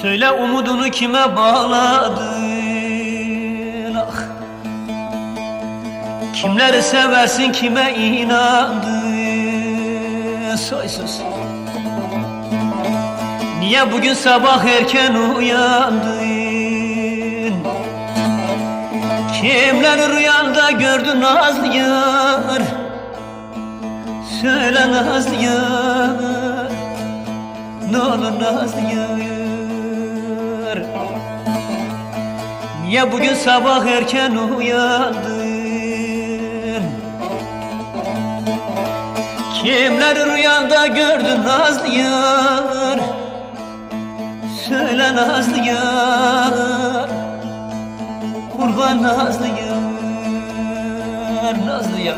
Söyle umudunu kime bağladın, ah. Kimleri seversin, kime inandın, soysuz. Niye bugün sabah erken uyandın? Kimleri rüyanda gördün nazlı yar? Söyle nazlı yar, ne olur nazlı yar. Niye bugün sabah erken uyandın? Kimleri rüyanda gördün nazlı yar? Söyle nazlı yar, kurban nazlı yar, nazlı yar.